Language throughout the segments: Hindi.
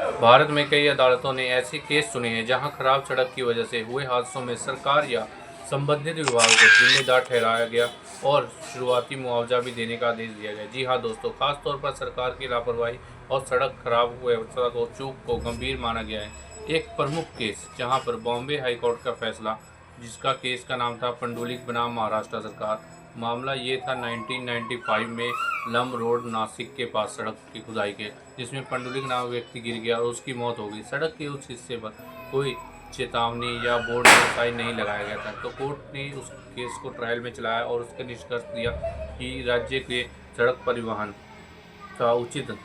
भारत में कई अदालतों ने ऐसे केस सुने हैं जहां खराब सड़क की वजह से हुए हादसों में सरकार या संबंधित विभाग को जिम्मेदार ठहराया गया और शुरुआती मुआवजा भी देने का आदेश दिया गया। जी हाँ दोस्तों, खास तौर पर सरकार की लापरवाही और सड़क खराब व्यवस्था को चूक को गंभीर माना गया है। एक प्रमुख केस जहां पर बॉम्बे हाई कोर्ट का फैसला, जिसका केस का नाम था पंडुलिक बनाम महाराष्ट्र सरकार। मामला ये था 1995 में लम रोड नासिक के पास सड़क की खुदाई के, जिसमें पंडुलिक नामक व्यक्ति गिर गया और उसकी मौत हो गई। सड़क के उस हिस्से पर कोई चेतावनी या बोर्ड या साइन नहीं लगाया गया था, तो कोर्ट ने उस केस को ट्रायल में चलाया और उसका निष्कर्ष दिया कि राज्य के सड़क परिवहन का उचित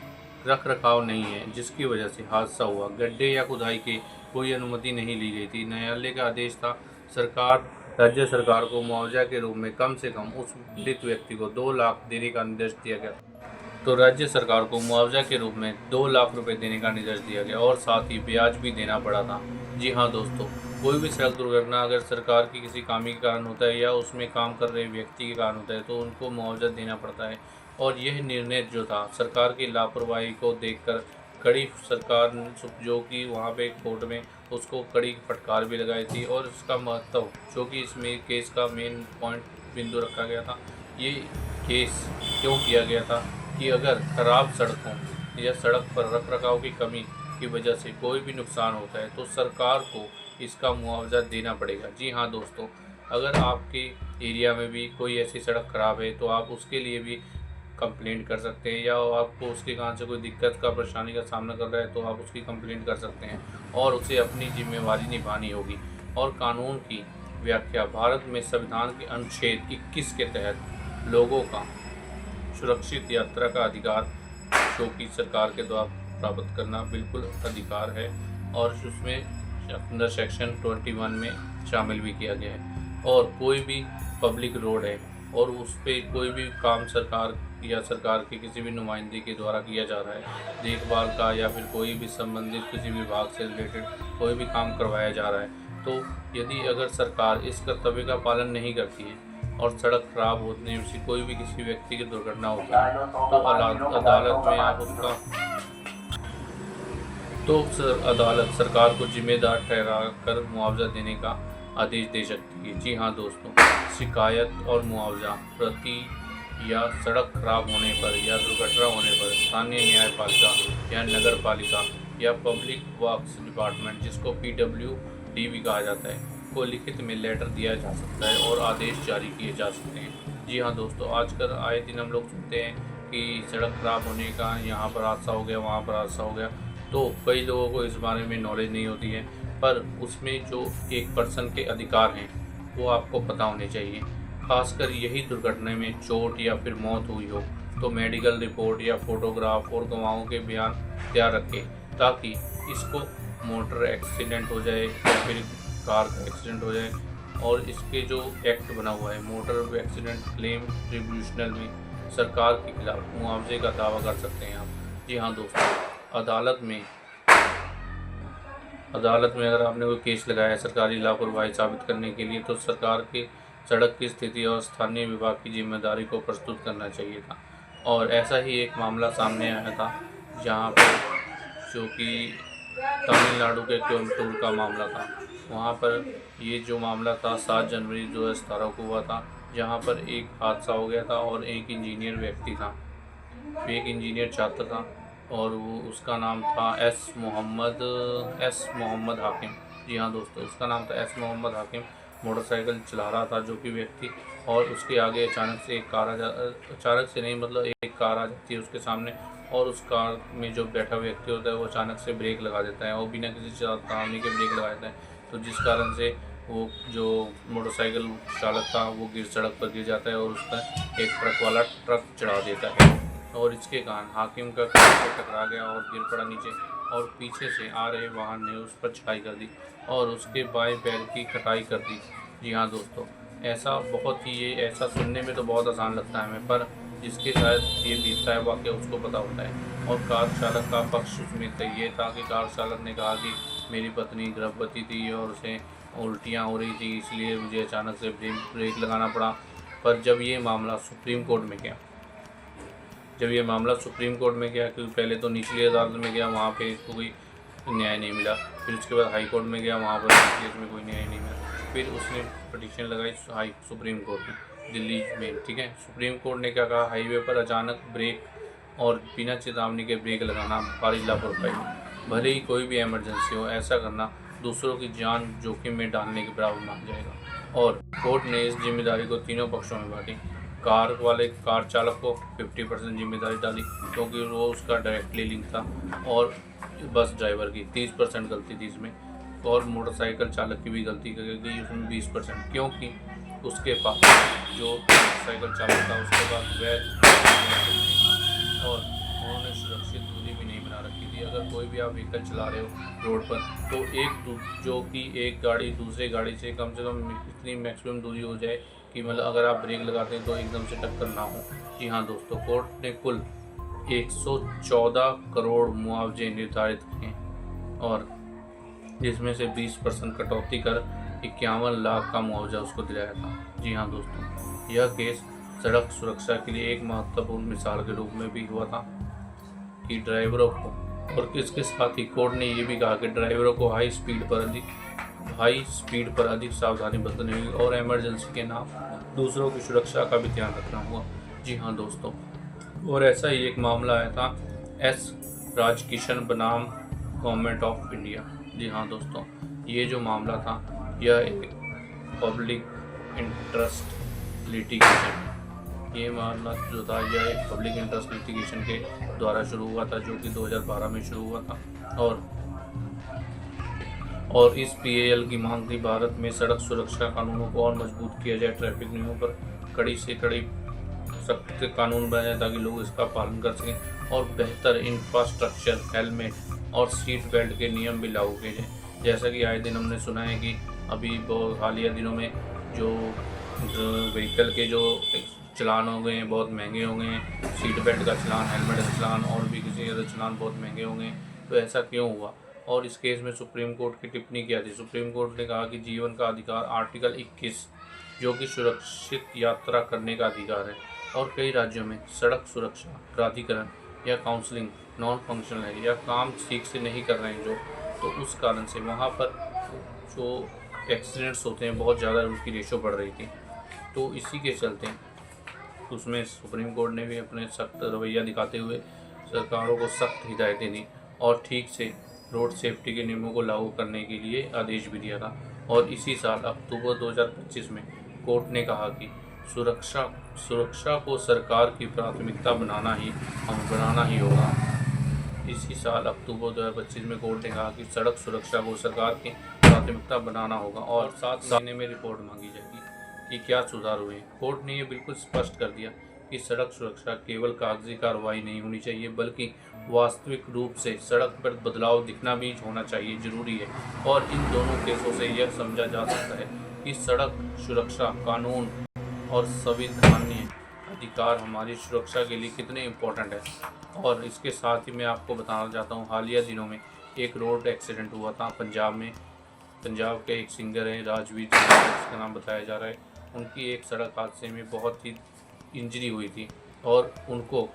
रख रखाव नहीं है, जिसकी वजह से हादसा हुआ। गड्ढे या खुदाई की कोई अनुमति नहीं ली गई थी। न्यायालय का आदेश था राज्य सरकार को मुआवजा के रूप में कम से कम उस पीड़ित व्यक्ति को 2 लाख देने का निर्देश दिया गया। तो राज्य सरकार को मुआवजा के रूप में 2 लाख रुपए देने का निर्देश दिया गया और साथ ही ब्याज भी देना पड़ा था। जी हाँ दोस्तों, कोई भी सड़क दुर्घटना अगर सरकार की किसी खामी के कारण होता है या उसमें काम कर रहे व्यक्ति के कारण होता है तो उनको मुआवजा देना पड़ता है। और यह निर्णय जो था सरकार की लापरवाही को देखकर कड़ी सरकार जो कि वहाँ पे कोर्ट में उसको कड़ी फटकार भी लगाई थी। और इसका महत्व जो कि इसमें केस का मेन पॉइंट बिंदु रखा गया था, ये केस क्यों किया गया था कि अगर खराब सड़कों या सड़क पर रख रखाव की कमी की वजह से कोई भी नुकसान होता है तो सरकार को इसका मुआवजा देना पड़ेगा। जी हाँ दोस्तों, अगर आपके एरिया में भी कोई ऐसी सड़क खराब है तो आप उसके लिए भी कंप्लेंट कर सकते हैं, या आपको उसके कारण से कोई दिक्कत का परेशानी का सामना कर रहा है तो आप उसकी कंप्लेंट कर सकते हैं और उसे अपनी जिम्मेवारी निभानी होगी। और कानून की व्याख्या, भारत में संविधान के अनुच्छेद 21 के तहत लोगों का सुरक्षित यात्रा का अधिकार जो कि सरकार के द्वारा प्राप्त करना बिल्कुल अधिकार है और उसमें अंदर सेक्शन 21 में शामिल भी किया गया है। और कोई भी पब्लिक रोड है और उस पर कोई भी काम सरकार या सरकार के किसी भी नुमाइंदे के द्वारा किया जा रहा है, देखभाल का या फिर कोई भी संबंधित किसी विभाग से रिलेटेड कोई भी काम करवाया जा रहा है, तो यदि अगर सरकार इस कर्तव्य का पालन नहीं करती है और सड़क खराब होने से कोई भी किसी व्यक्ति की दुर्घटना होता है तो अदालत सरकार को जिम्मेदार ठहरा कर मुआवजा देने का आदेश दे सकती है। जी हाँ दोस्तों, शिकायत और मुआवजा प्रति या सड़क खराब होने पर या दुर्घटना होने पर स्थानीय न्यायपालिका या नगर पालिका या पब्लिक वर्क्स डिपार्टमेंट, जिसको PWD भी कहा जाता है, को लिखित में लेटर दिया जा सकता है और आदेश जारी किए जा सकते हैं। जी हाँ दोस्तों, आजकल आए दिन हम लोग सुनते हैं कि सड़क खराब होने का यहाँ पर हादसा हो गया, वहाँ पर हादसा हो गया, तो कई लोगों को इस बारे में नॉलेज नहीं होती है, पर उसमें जो एक पर्सन के अधिकार हैं वो आपको पता होने चाहिए। खासकर यही दुर्घटना में चोट या फिर मौत हुई हो तो मेडिकल रिपोर्ट या फोटोग्राफ और गवाहों के बयान तैयार रखें, ताकि इसको मोटर एक्सीडेंट हो जाए या फिर कार का एक्सीडेंट हो जाए और इसके जो एक्ट बना हुआ है मोटर एक्सीडेंट क्लेम ट्रिब्यूनल में सरकार के खिलाफ मुआवजे का दावा कर सकते हैं आप। जी हाँ दोस्तों, अदालत में अगर आपने कोई केस लगाया है सरकारी लापरवाही साबित करने के लिए, तो सरकार की सड़क की स्थिति और स्थानीय विभाग की जिम्मेदारी को प्रस्तुत करना चाहिए था। और ऐसा ही एक मामला सामने आया था जहाँ पर जो कि तमिलनाडु के कोयम्बटूर का मामला था। वहाँ पर ये जो मामला था 7 जनवरी 2017 को हुआ था, जहाँ पर एक हादसा हो गया था और एक इंजीनियर व्यक्ति था, एक इंजीनियर छात्र था और वो उसका नाम था एस मोहम्मद हाकिम। जी हाँ दोस्तों, उसका नाम था एस मोहम्मद हाकिम। मोटरसाइकिल चला रहा था जो कि व्यक्ति, और उसके आगे अचानक से एक कार एक कार आ जाती है उसके सामने, और उस कार में जो बैठा व्यक्ति होता है वो अचानक से ब्रेक लगा देता है और बिना किसी चेतावनी के ब्रेक लगा देता है, तो जिस कारण से वो जो मोटरसाइकिल चालक था वो सड़क पर गिर जाता है और उस पर एक ट्रक वाला ट्रक चढ़ा देता है और इसके कारण हाकिम का कार से टकरा गया और गिर पड़ा नीचे, और पीछे से आ रहे वाहन ने उस पर चढ़ाई कर दी और उसके बाएं पैर की कटाई कर दी। जी हाँ दोस्तों, ऐसा सुनने में तो बहुत आसान लगता है हमें, पर जिसके साथ ये बीतता है वाकई उसको पता होता है। और कार चालक का पक्ष उसमें ये था कि कार चालक ने कहा कि मेरी पत्नी गर्भवती थी और उसे उल्टियाँ हो रही थी, इसलिए मुझे अचानक से ब्रेक लगाना पड़ा। पर जब ये मामला सुप्रीम कोर्ट में गया क्योंकि पहले तो निचली अदालत में गया, वहाँ पे कोई न्याय नहीं मिला। फिर उसके बाद हाई कोर्ट में गया, वहाँ पर इस केस में कोई न्याय नहीं मिला। फिर उसने पिटीशन लगाई सुप्रीम कोर्ट में दिल्ली में, ठीक है। सुप्रीम कोर्ट ने क्या कहा, हाईवे पर अचानक ब्रेक और बिना चेतावनी के ब्रेक लगाना भारी लापरवाही, भले ही कोई भी इमरजेंसी हो, ऐसा करना दूसरों की जान जोखिम में डालने के बराबर माना जाएगा। और कोर्ट ने इस जिम्मेदारी को तीनों पक्षों में बांटी। कार चालक को 50% जिम्मेदारी डाली क्योंकि वो उसका डायरेक्टली लिंक था, और बस ड्राइवर की 30% गलती थी इसमें, और मोटरसाइकिल चालक की भी गलती की गई उसमें 20%, क्योंकि उसके पास जो मोटरसाइकिल चालक था उसके पास वैध और उन्होंने सुरक्षित दूरी भी नहीं बना रखी थी। अगर कोई भी आप व्हीकल चला रहे हो रोड पर, तो जो कि एक गाड़ी दूसरे गाड़ी से कम इतनी मैक्सिमम दूरी हो जाए कि मतलब अगर आप ब्रेक लगाते हैं तो एकदम से टक्कर ना हो। जी हाँ दोस्तों, कोर्ट ने कुल 114 करोड़ मुआवजे निर्धारित किए, और जिसमें से 20% कटौती कर 51 लाख का मुआवजा उसको दिलाया था। जी हाँ दोस्तों, यह केस सड़क सुरक्षा के लिए एक महत्वपूर्ण मिसाल के रूप में भी हुआ था कि ड्राइवरों को, और इसके साथ ही कोर्ट ने यह भी कहा कि ड्राइवरों को हाई स्पीड पर अधिक सावधानी बरतनी होगी और इमरजेंसी के नाम दूसरों की सुरक्षा का भी ध्यान रखना होगा। जी हाँ दोस्तों, और ऐसा ही एक मामला आया था एस राजकिशन बनाम गवर्नमेंट ऑफ इंडिया। जी हाँ दोस्तों, ये जो मामला था यह एक पब्लिक इंटरेस्ट लिटिगेशन, ये मामला जो था यह एक पब्लिक इंटरेस्ट लिटिगेशन के द्वारा शुरू हुआ था, जो कि 2012 में शुरू हुआ था। और इस PAL की मांग थी भारत में सड़क सुरक्षा कानूनों को और मजबूत किया जाए, ट्रैफिक नियमों पर कड़ी से कड़ी सख्त कानून बनाया जाए ताकि लोग इसका पालन कर सकें, और बेहतर इंफ्रास्ट्रक्चर, हेलमेट और सीट बेल्ट के नियम भी लागू किए जाए। जैसा कि आए दिन हमने सुना है कि अभी बहुत हालिया दिनों में जो व्हीकल के जो चलान हो गए हैं बहुत महंगे हो गए हैं, सीट बेल्ट का चलान, हेलमेट का चलान और भी किसी अदर चलान बहुत महंगे हो गए। तो ऐसा क्यों हुआ? और इस केस में सुप्रीम कोर्ट की टिप्पणी क्या थी? सुप्रीम कोर्ट ने कहा कि जीवन का अधिकार आर्टिकल 21 जो कि सुरक्षित यात्रा करने का अधिकार है, और कई राज्यों में सड़क सुरक्षा प्राधिकरण या काउंसलिंग नॉन फंक्शनल है या काम ठीक से नहीं कर रहे हैं जो, तो उस कारण से वहाँ पर जो एक्सीडेंट्स होते हैं बहुत ज़्यादा उनकी रेशो बढ़ रही थी। तो इसी के चलते उसमें सुप्रीम कोर्ट ने भी अपने सख्त रवैया दिखाते हुए सरकारों को सख्त हिदायतें दी और ठीक से रोड सेफ्टी के नियमों को लागू करने के लिए आदेश भी दिया था। और इसी साल अक्टूबर 2025 में कोर्ट ने कहा कि सुरक्षा को सरकार की प्राथमिकता बनाना ही होगा। इसी साल अक्टूबर 2025 में कोर्ट ने कहा कि सड़क सुरक्षा को सरकार की प्राथमिकता बनाना होगा और 7 महीने में रिपोर्ट मांगी जाएगी कि क्या सुधार हुए। कोर्ट ने यह बिल्कुल स्पष्ट कर दिया कि सड़क सुरक्षा केवल कागजी कार्रवाई नहीं होनी चाहिए, बल्कि वास्तविक रूप से सड़क पर बदलाव दिखना भी होना चाहिए, जरूरी है। और इन दोनों केसों से यह समझा जा सकता है कि सड़क सुरक्षा कानून और संवैधानिक अधिकार हमारी सुरक्षा के लिए कितने इम्पोर्टेंट है। और इसके साथ ही मैं आपको बताना चाहता हूँ, हालिया दिनों में एक रोड एक्सीडेंट हुआ था पंजाब में। पंजाब के एक सिंगर हैं राजवीर, जिसका नाम बताया जा रहा है, उनकी एक सड़क हादसे में बहुत ही इंजरी हुई थी और उनको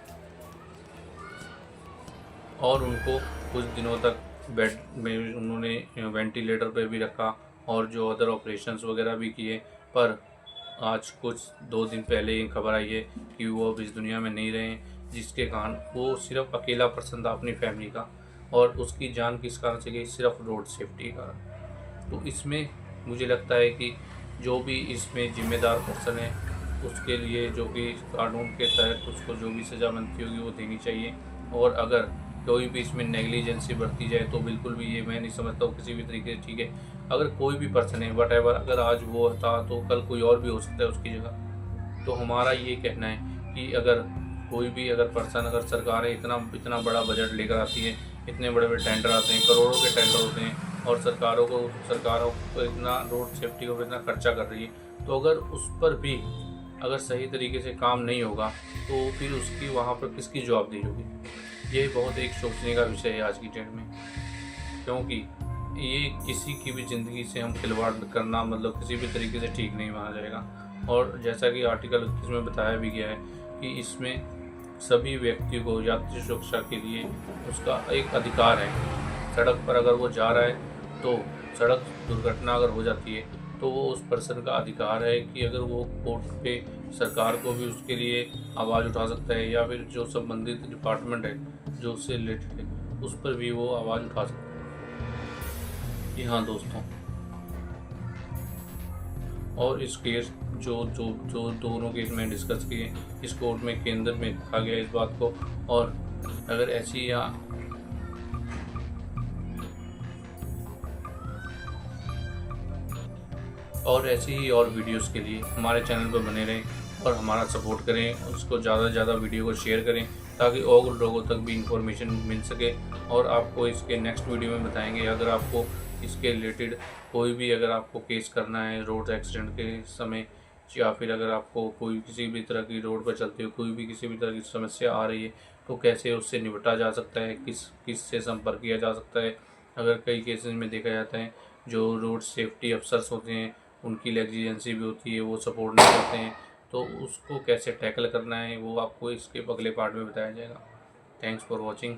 कुछ दिनों तक बेड में उन्होंने वेंटिलेटर पे भी रखा और जो अदर ऑपरेशंस वगैरह भी किए। पर आज कुछ 2 दिन पहले ही खबर आई है कि वो अब इस दुनिया में नहीं रहे, जिसके कारण वो सिर्फ अकेला पर्सन था अपनी फैमिली का, और उसकी जान किस कारण से गई? सिर्फ रोड सेफ्टी के कारण। तो इसमें मुझे लगता है कि जो भी इसमें जिम्मेदार पर्सन है उसके लिए जो कि कानून के तहत उसको जो भी सज़ा बनती होगी वो देनी चाहिए। और अगर कोई भी इसमें नेग्लिजेंसी बरती जाए तो बिल्कुल भी ये मैं नहीं समझता हूँ किसी भी तरीके से ठीक है। अगर कोई भी पर्सन है वटएवर, अगर आज वो था तो कल कोई और भी हो सकता है उसकी जगह। तो हमारा ये कहना है कि अगर कोई भी पर्सन, अगर सरकारें इतना बड़ा बजट लेकर आती है, इतने बड़े बड़े टेंडर आते हैं, करोड़ों के टेंडर होते हैं, और सरकारों को इतना रोड सेफ्टी को इतना खर्चा कर रही है, तो अगर उस पर भी अगर सही तरीके से काम नहीं होगा तो फिर उसकी वहाँ पर किसकी जवाबदेही होगी? ये बहुत एक सोचने का विषय है आज की डेट में, क्योंकि ये किसी की भी ज़िंदगी से हम खिलवाड़ करना मतलब किसी भी तरीके से ठीक नहीं माना जाएगा। और जैसा कि आर्टिकल 21 में बताया भी गया है कि इसमें सभी व्यक्ति को यात्री सुरक्षा के लिए उसका एक अधिकार है। सड़क पर अगर वो जा रहा है तो सड़क दुर्घटना अगर हो जाती है तो वो उस पर्सन का अधिकार है कि अगर वो कोर्ट पे सरकार को भी उसके लिए आवाज़ उठा सकता है, या फिर जो संबंधित डिपार्टमेंट है जो उससे रिलेटेड है उस पर भी वो आवाज़ उठा सकता है। जी हाँ दोस्तों, और इस केस जो जो जो दोनों केस में डिस्कस किए, इस कोर्ट में केंद्र में रखा गया इस बात को। और अगर ऐसी या और ऐसी ही और वीडियोस के लिए हमारे चैनल पर बने रहें और हमारा सपोर्ट करें, उसको ज़्यादा से ज़्यादा वीडियो को शेयर करें ताकि और लोगों तक भी इंफॉर्मेशन मिल सके। और आपको इसके नेक्स्ट वीडियो में बताएंगे, अगर आपको इसके रिलेटेड कोई भी अगर आपको केस करना है रोड एक्सीडेंट के समय, या फिर अगर आपको कोई किसी भी तरह की रोड पर चलते हुए कोई भी किसी भी तरह की समस्या आ रही है तो कैसे उससे निपटा जा सकता है, किस से संपर्क किया जा सकता है। अगर कई केसेस में देखा जाता है जो रोड सेफ्टी अफसर्स होते हैं उनकी नेग्लिजेंसी भी होती है, वो सपोर्ट नहीं करते हैं, तो उसको कैसे टैकल करना है वो आपको इसके अगले पार्ट में बताया जाएगा। Thanks for watching.